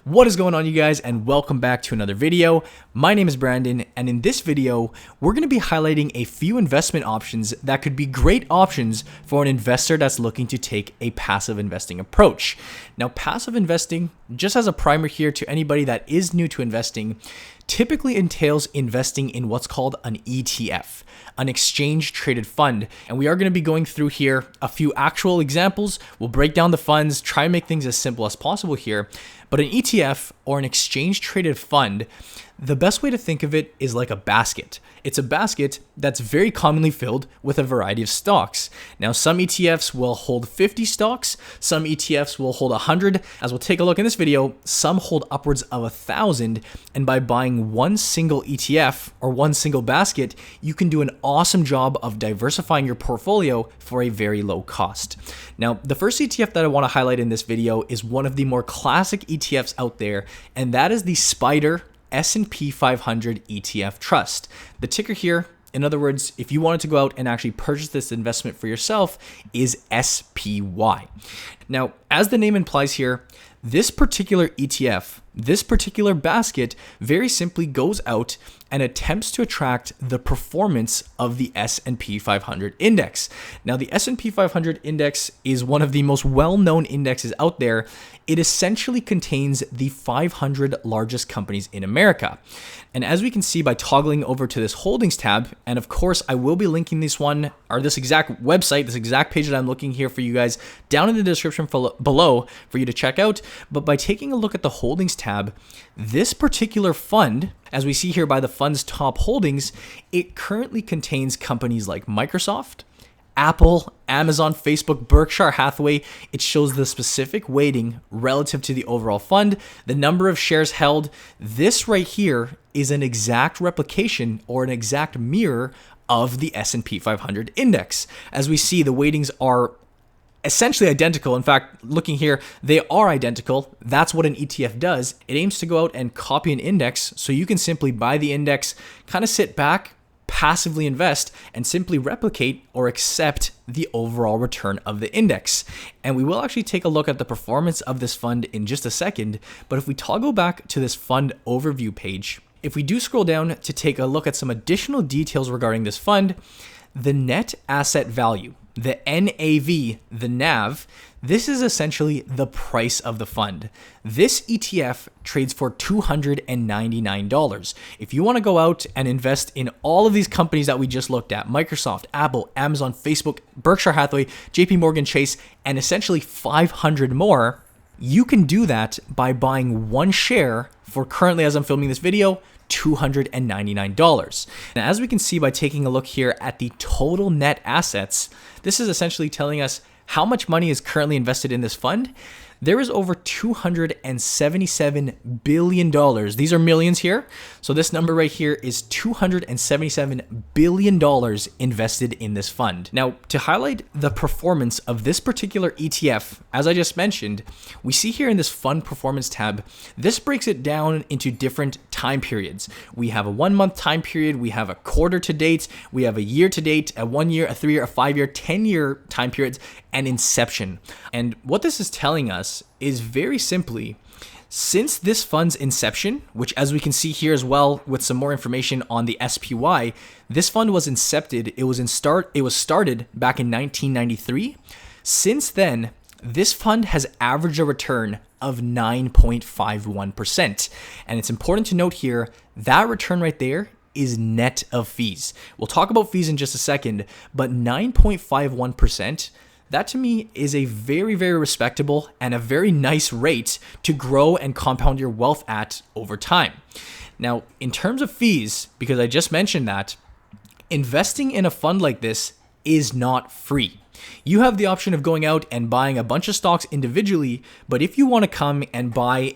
What is going on, you guys, and welcome back to another video. My name is Brandon, and in this video, we're going to be highlighting a few investment options that could be great options for an investor that's looking to take a passive investing approach. Now, passive investing, just as a primer here to anybody that is new to investing, typically entails investing in what's called an ETF, an exchange traded fund. And we are going to be going through here a few actual examples. We'll break down the funds, try and make things as simple as possible here. But an ETF or an exchange traded fund, the best way to think of it is like a basket. It's a basket that's very commonly filled with a variety of stocks. Now, some ETFs will hold 50 stocks, some ETFs will hold 100. As we'll take a look in this video, some hold upwards of 1,000. And by buying one single ETF or one single basket, you can do an awesome job of diversifying your portfolio for a very low cost. Now, the first ETF that I want to highlight in this video is one of the more classic ETFs out there, and that is the SPDR S&P 500 ETF Trust. The ticker here, in other words, if you wanted to go out and actually purchase this investment for yourself, is SPY. Now, as the name implies here, this particular ETF, this particular basket, very simply goes out and attempts to attract the performance of the S&P 500 index. Now, the S&P 500 index is one of the most well-known indexes out there. It essentially contains the 500 largest companies in America. And as we can see by toggling over to this holdings tab, and of course, I will be linking this one, or this exact website, this exact page that I'm looking here for you guys down in the description below for you to check out. But by taking a look at the holdings tab, this particular fund, as we see here by the fund's top holdings, it currently contains companies like Microsoft, Apple, Amazon, Facebook, Berkshire Hathaway. It shows the specific weighting relative to the overall fund, the number of shares held. This right here is an exact replication or an exact mirror of the S&P 500 index. As we see, the weightings are essentially identical. In fact, looking here, they are identical. That's what an ETF does. It aims to go out and copy an index, so you can simply buy the index, kind of sit back, passively invest, and simply replicate or accept the overall return of the index. And we will actually take a look at the performance of this fund in just a second. But if we toggle back to this fund overview page, if we do scroll down to take a look at some additional details regarding this fund, the net asset value, the NAV, the NAV, this is essentially the price of the fund. This ETF trades for $299. If you want to go out and invest in all of these companies that we just looked at, Microsoft, Apple, Amazon, Facebook, Berkshire Hathaway, JP Morgan Chase, and essentially 500 more, you can do that by buying one share for, currently as I'm filming this video, $299. Now, as we can see by taking a look here at the total net assets, this is essentially telling us how much money is currently invested in this fund. There is over $277 billion. These are millions here. So this number right here is $277 billion invested in this fund. Now, to highlight the performance of this particular ETF, as I just mentioned, we see here in this fund performance tab, this breaks it down into different time periods. We have a 1 month time period, we have a quarter to date, we have a year to date, a 1 year, a 3 year, a 5 year, 10-year time periods, and inception. And what this is telling us is very simply, since this fund's inception, which as we can see here as well with some more information on the SPY, this fund was incepted, it was started back in 1993. Since then, this fund has averaged a return of 9.51%. And it's important to note here, that return right there is net of fees. We'll talk about fees in just a second, but 9.51%, that to me is a very, very respectable and a very nice rate to grow and compound your wealth at over time. Now, in terms of fees, because I just mentioned that, investing in a fund like this is not free. You have the option of going out and buying a bunch of stocks individually, but if you want to come and buy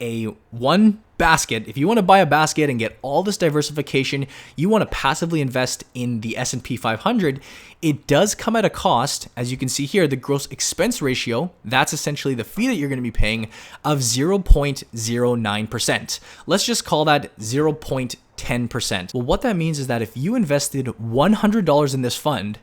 one basket, if you want to buy a basket and get all this diversification, you want to passively invest in the S&P 500, it does come at a cost. As you can see here, the gross expense ratio, that's essentially the fee that you're going to be paying, of 0.09%. Let's just call that 0.10%. Well, what that means is that if you invested $100 in this fund,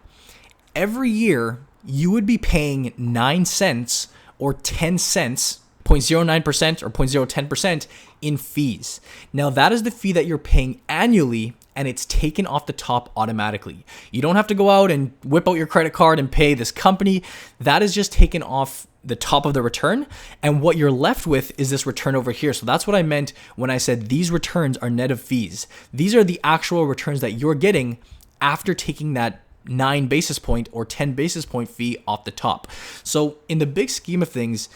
every year you would be paying 9 cents or 10 cents 0.09% or 0.010% in fees. Now that is the fee that you're paying annually, and it's taken off the top automatically. You don't have to go out and whip out your credit card and pay this company. That is just taken off the top of the return, and what you're left with is this return over here. So that's what I meant when I said these returns are net of fees. These are the actual returns that you're getting after taking that 9 basis point or 10 basis point fee off the top. So in the big scheme of things,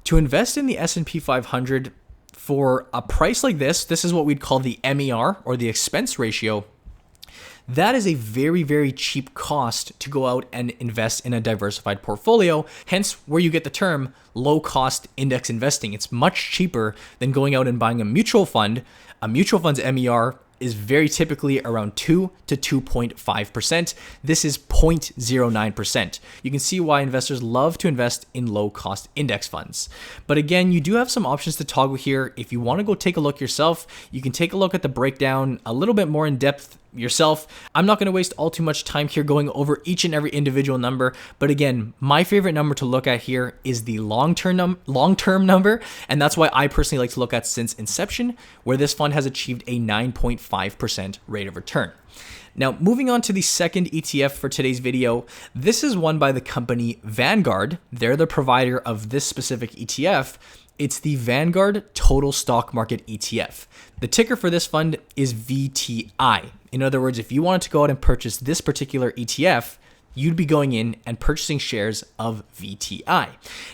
to invest in the S&P 500 for a price like this is what we'd call the MER, or the expense ratio. That is a very, very cheap cost to go out and invest in a diversified portfolio, hence where you get the term low cost index investing. It's much cheaper than going out and buying a mutual fund. A mutual fund's MER is very typically around 2 to 2.5%. This is 0.09%. You can see why investors love to invest in low cost index funds. But again, you do have some options to toggle here. If you want to go take a look yourself, you can take a look at the breakdown a little bit more in depth yourself. I'm not going to waste all too much time here going over each and every individual number, but again, my favorite number to look at here is the long-term number, and that's why I personally like to look at since inception, where this fund has achieved a 9.5% rate of return. Now, moving on to the second ETF for today's video, this is one by the company Vanguard. They're the provider of this specific ETF. It's the Vanguard Total Stock Market ETF. The ticker for this fund is VTI. In other words, if you wanted to go out and purchase this particular ETF, you'd be going in and purchasing shares of VTI.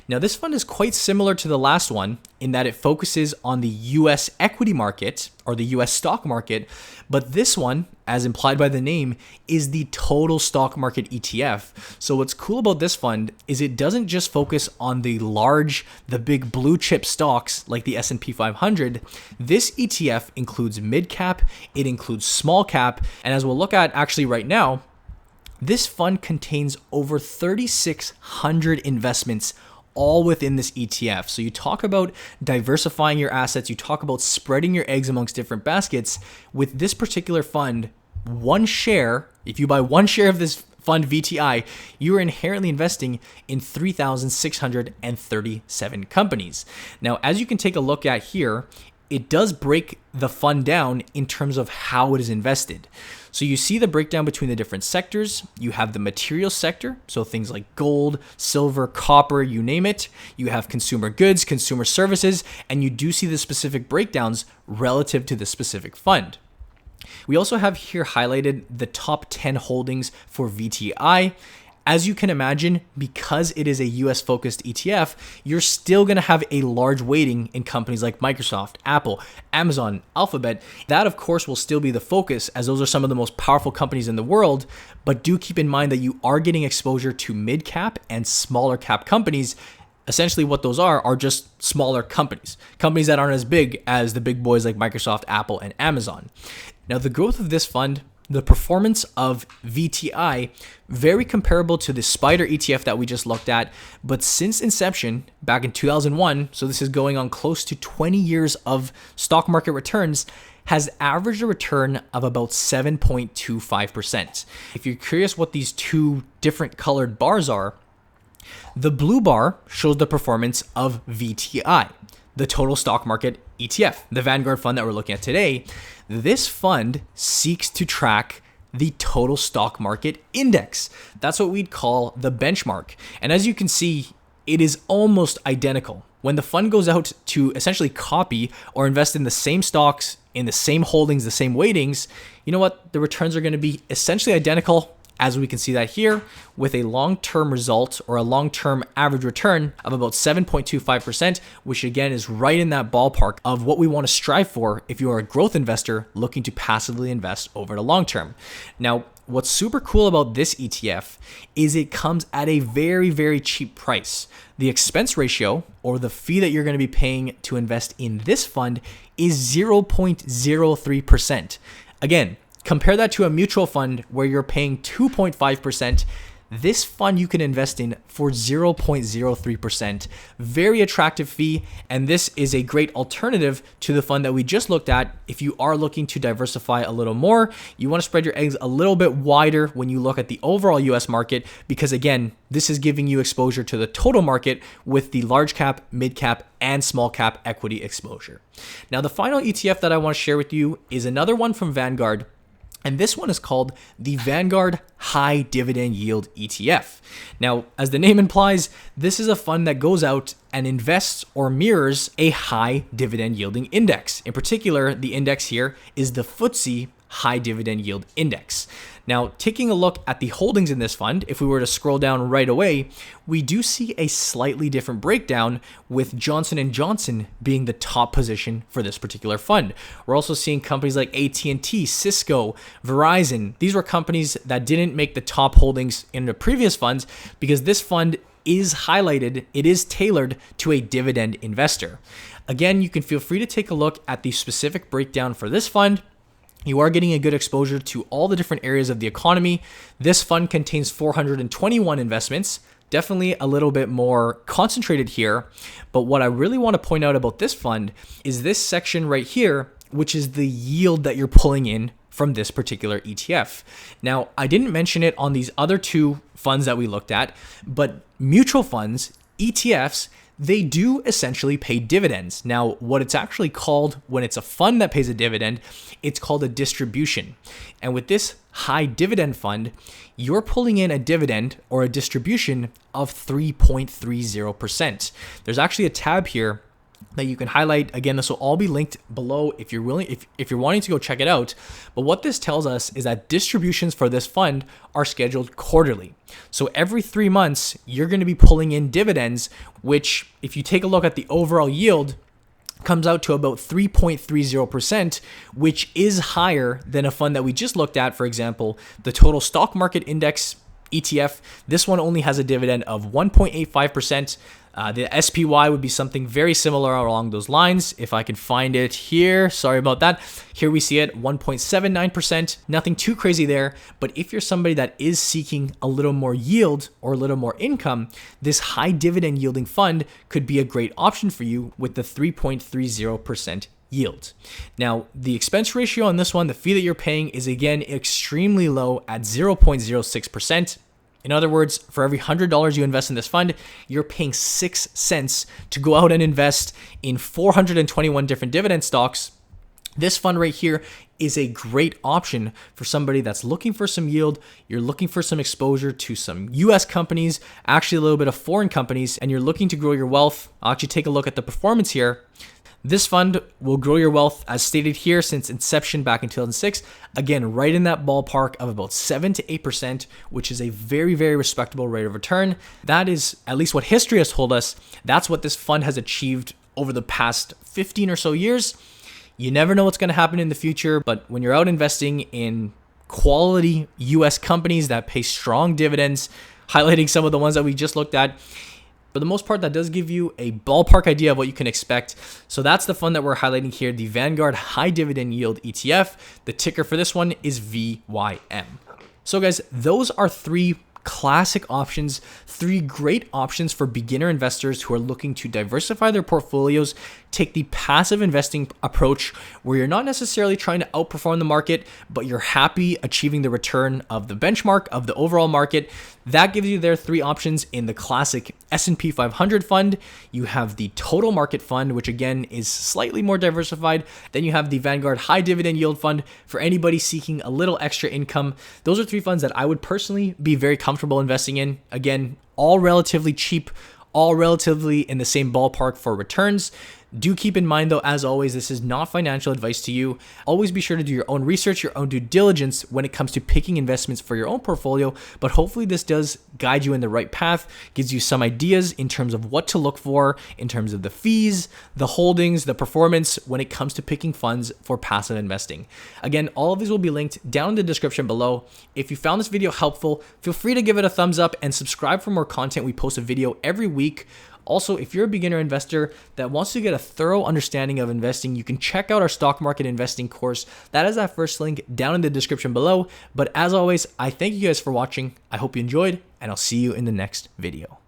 Now, this fund is quite similar to the last one in that it focuses on the US equity market or the US stock market, but this one, as implied by the name, is the total stock market ETF. So what's cool about this fund is it doesn't just focus on the big blue chip stocks like the S&P 500. This ETF includes mid cap, it includes small cap, and as we'll look at actually right now, this fund contains over 3,600 investments all within this ETF. So you talk about diversifying your assets, you talk about spreading your eggs amongst different baskets. With this particular fund, one share, if you buy one share of this fund VTI, you are inherently investing in 3,637 companies. Now, as you can take a look at here, it does break the fund down in terms of how it is invested. So you see the breakdown between the different sectors. You have the materials sector, so things like gold, silver, copper, you name it. You have consumer goods, consumer services, and you do see the specific breakdowns relative to the specific fund. We also have here highlighted the top 10 holdings for VTI. As you can imagine, because it is a US focused ETF, you're still going to have a large weighting in companies like Microsoft, Apple, Amazon, Alphabet. That, of course, will still be the focus, as those are some of the most powerful companies in the world. But do keep in mind that you are getting exposure to mid cap and smaller cap companies. Essentially, what those are just smaller companies that aren't as big as the big boys like Microsoft, Apple, and Amazon. Now, the growth of this fund, the performance of VTI, very comparable to the Spider ETF that we just looked at, but since inception back in 2001, so this is going on close to 20 years of stock market returns, has averaged a return of about 7.25%. If you're curious what these two different colored bars are, the blue bar shows the performance of VTI, the total stock market ETF, the Vanguard fund that we're looking at today. This fund seeks to track the total stock market index. That's what we'd call the benchmark. And as you can see, it is almost identical. When the fund goes out to essentially copy or invest in the same stocks, in the same holdings, the same weightings, you know what? The returns are going to be essentially identical, as we can see that here, with a long-term result or a long-term average return of about 7.25%, which again is right in that ballpark of what we want to strive for if you are a growth investor looking to passively invest over the long term. Now, what's super cool about this ETF is it comes at a very, very cheap price. The expense ratio, or the fee that you're going to be paying to invest in this fund, is 0.03%. Again, compare that to a mutual fund where you're paying 2.5%. this fund you can invest in for 0.03%. Very attractive fee, and this is a great alternative to the fund that we just looked at. If you are looking to diversify a little more, you want to spread your eggs a little bit wider when you look at the overall US market, because again, this is giving you exposure to the total market with the large cap, mid cap, and small cap equity exposure. Now, the final ETF that I want to share with you is another one from Vanguard. And this one is called the Vanguard High Dividend Yield ETF. Now, as the name implies, this is a fund that goes out and invests or mirrors a high dividend yielding index. In particular, the index here is the FTSE High Dividend Yield Index. Now, taking a look at the holdings in this fund, if we were to scroll down right away, we do see a slightly different breakdown, with Johnson & Johnson being the top position for this particular fund. We're also seeing companies like AT&T, Cisco, Verizon. These were companies that didn't make the top holdings in the previous funds because this fund is highlighted, it is tailored to a dividend investor. Again, you can feel free to take a look at the specific breakdown for this fund. You are getting a good exposure to all the different areas of the economy. This fund contains 421 investments, definitely a little bit more concentrated here. But what I really want to point out about this fund is this section right here, which is the yield that you're pulling in from this particular ETF. Now, I didn't mention it on these other two funds that we looked at, but mutual funds, ETFs, they do essentially pay dividends. Now, what it's actually called when it's a fund that pays a dividend, it's called a distribution. And with this high dividend fund, you're pulling in a dividend or a distribution of 3.30%. There's actually a tab here that you can highlight. Again, this will all be linked below if you're willing, if you're wanting to go check it out. But what this tells us is that distributions for this fund are scheduled quarterly. So every 3 months, you're going to be pulling in dividends, which if you take a look at the overall yield, comes out to about 3.30%, which is higher than a fund that we just looked at. For example, the total stock market index ETF, this one only has a dividend of 1.85%. The SPY would be something very similar along those lines. If I can find it here, sorry about that. Here we see it, 1.79%. Nothing too crazy there. But if you're somebody that is seeking a little more yield or a little more income, this high dividend yielding fund could be a great option for you with the 3.30% yield. Now, the expense ratio on this one, the fee that you're paying is again extremely low at 0.06%. In other words, for every $100 you invest in this fund, you're paying 6 cents to go out and invest in 421 different dividend stocks. This fund right here is a great option for somebody that's looking for some yield. You're looking for some exposure to some US companies, actually a little bit of foreign companies, and you're looking to grow your wealth. I'll actually take a look at the performance here. This fund will grow your wealth as stated here since inception back in 2006. Again, right in that ballpark of about 7 to 8%, which is a very, very respectable rate of return. That is at least what history has told us. That's what this fund has achieved over the past 15 or so years. You never know what's going to happen in the future, but when you're out investing in quality US companies that pay strong dividends, highlighting some of the ones that we just looked at, for the most part, that does give you a ballpark idea of what you can expect. So that's the fund that we're highlighting here, the Vanguard High Dividend Yield ETF. The ticker for this one is VYM. So guys, those are 3 classic options, 3 great options for beginner investors who are looking to diversify their portfolios, take the passive investing approach where you're not necessarily trying to outperform the market, but you're happy achieving the return of the benchmark of the overall market. That gives you their 3 options in the classic S&P 500 fund. You have the total market fund, which again is slightly more diversified. Then you have the Vanguard High Dividend Yield Fund for anybody seeking a little extra income. Those are 3 funds that I would personally be very comfortable investing in. Again, all relatively cheap, all relatively in the same ballpark for returns. Do keep in mind though, as always, this is not financial advice to you. Always be sure to do your own research, your own due diligence when it comes to picking investments for your own portfolio. But hopefully this does guide you in the right path, gives you some ideas in terms of what to look for, in terms of the fees, the holdings, the performance when it comes to picking funds for passive investing. Again, all of these will be linked down in the description below. If you found this video helpful, feel free to give it a thumbs up and subscribe for more content. We post a video every week Also, if you're a beginner investor that wants to get a thorough understanding of investing, you can check out our stock market investing course. That is that first link down in the description below. But as always, I thank you guys for watching. I hope you enjoyed, and I'll see you in the next video.